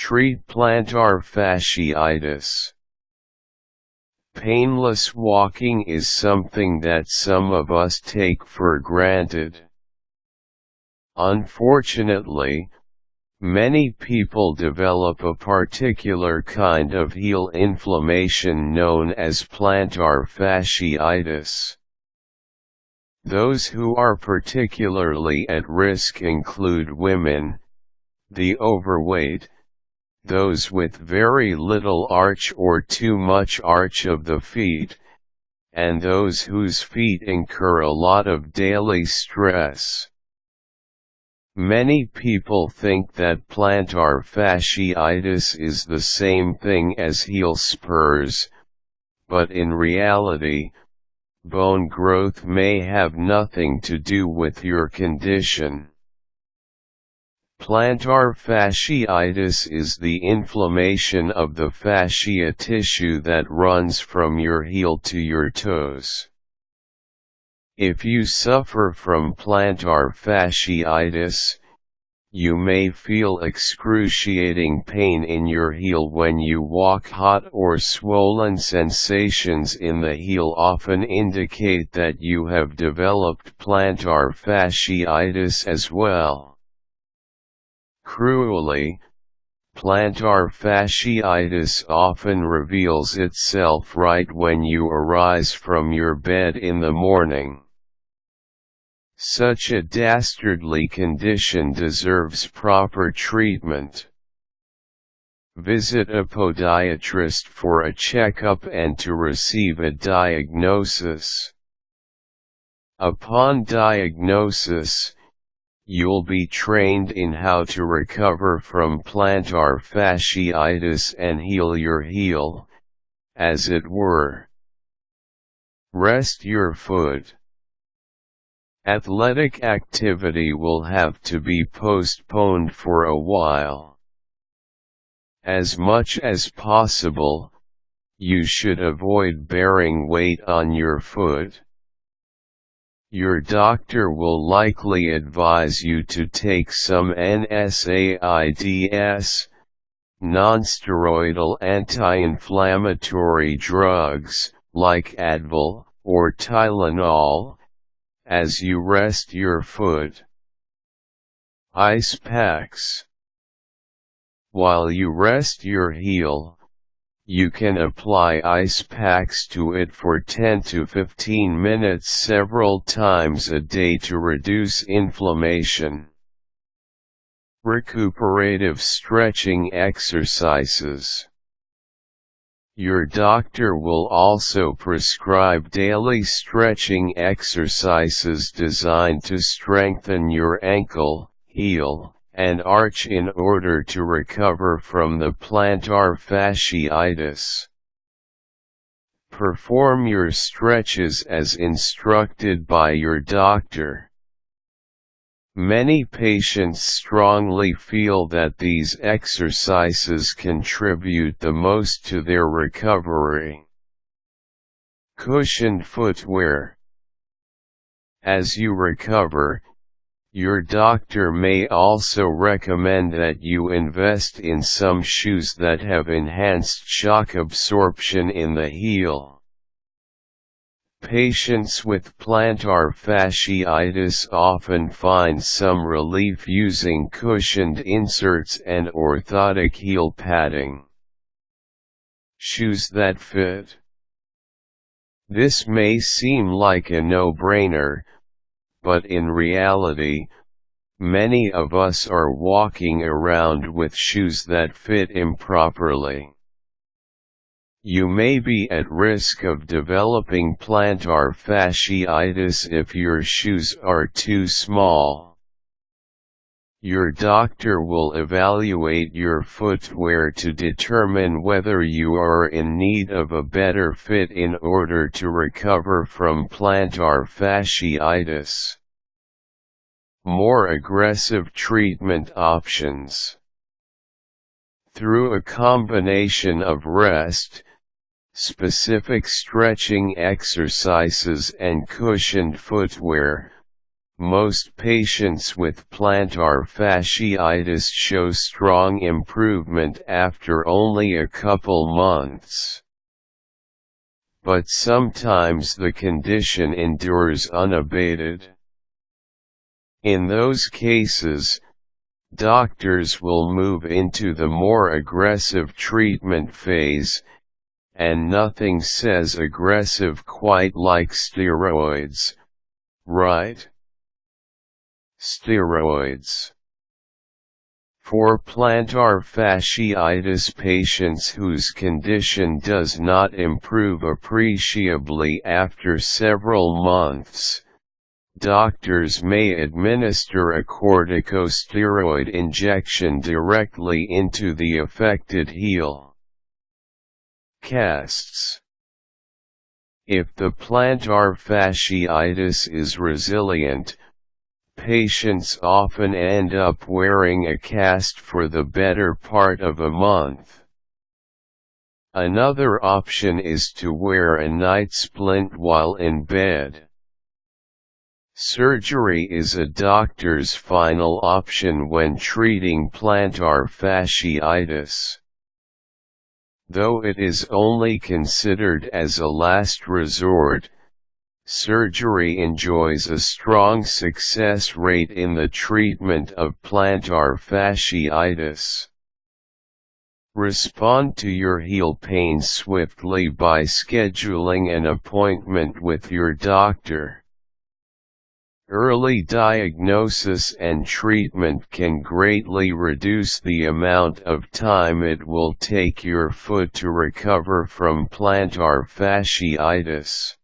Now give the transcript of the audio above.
Treat plantar fasciitis. Painless walking is something that some of us take for granted. Unfortunately, many people develop a particular kind of heel inflammation known as plantar fasciitis. Those who are particularly at risk include women, the overweight, those with very little arch or too much arch of the feet, and those whose feet incur a lot of daily stress. Many people think that plantar fasciitis is the same thing as heel spurs, but in reality, bone growth may have nothing to do with your condition. Plantar fasciitis is the inflammation of the fascia tissue that runs from your heel to your toes. If you suffer from plantar fasciitis, you may feel excruciating pain in your heel when you walk. Hot or swollen sensations in the heel often indicate that you have developed plantar fasciitis as well. Cruelly, plantar fasciitis often reveals itself right when you arise from your bed in the morning. Such a dastardly condition deserves proper treatment. Visit a podiatrist for a checkup and to receive a diagnosis. Upon diagnosis, you'll be trained in how to recover from plantar fasciitis and heal your heel, as it were. Rest your foot. Athletic activity will have to be postponed for a while. As much as possible, you should avoid bearing weight on your foot. Your doctor will likely advise you to take some NSAIDs, nonsteroidal anti-inflammatory drugs, like Advil or Tylenol, as you rest your foot. Ice packs. While you rest your heel, you can apply ice packs to it for 10 to 15 minutes several times a day to reduce inflammation. Recuperative stretching exercises. Your doctor will also prescribe daily stretching exercises designed to strengthen your ankle, heel, and arch in order to recover from the plantar fasciitis. Perform your stretches as instructed by your doctor. Many patients strongly feel that these exercises contribute the most to their recovery. Cushioned footwear. As you recover, your doctor may also recommend that you invest in some shoes that have enhanced shock absorption in the heel. Patients with plantar fasciitis often find some relief using cushioned inserts and orthotic heel padding. Shoes that fit. This may seem like a no-brainer, but in reality, many of us are walking around with shoes that fit improperly. You may be at risk of developing plantar fasciitis if your shoes are too small. Your doctor will evaluate your footwear to determine whether you are in need of a better fit in order to recover from plantar fasciitis. More aggressive treatment options. Through a combination of rest, specific stretching exercises and cushioned footwear, Most patients with plantar fasciitis show strong improvement after only a couple months. But sometimes the condition endures unabated. In those cases, doctors will move into the more aggressive treatment phase, and nothing says aggressive quite like steroids, right? Steroids. For plantar fasciitis patients whose condition does not improve appreciably after several months, doctors may administer a corticosteroid injection directly into the affected heel. Casts. If the plantar fasciitis is resilient, patients often end up wearing a cast for the better part of a month. Another option is to wear a night splint while in bed. Surgery is a doctor's final option when treating plantar fasciitis. Though it is only considered as a last resort, surgery enjoys a strong success rate in the treatment of plantar fasciitis. Respond to your heel pain swiftly by scheduling an appointment with your doctor. Early diagnosis and treatment can greatly reduce the amount of time it will take your foot to recover from plantar fasciitis.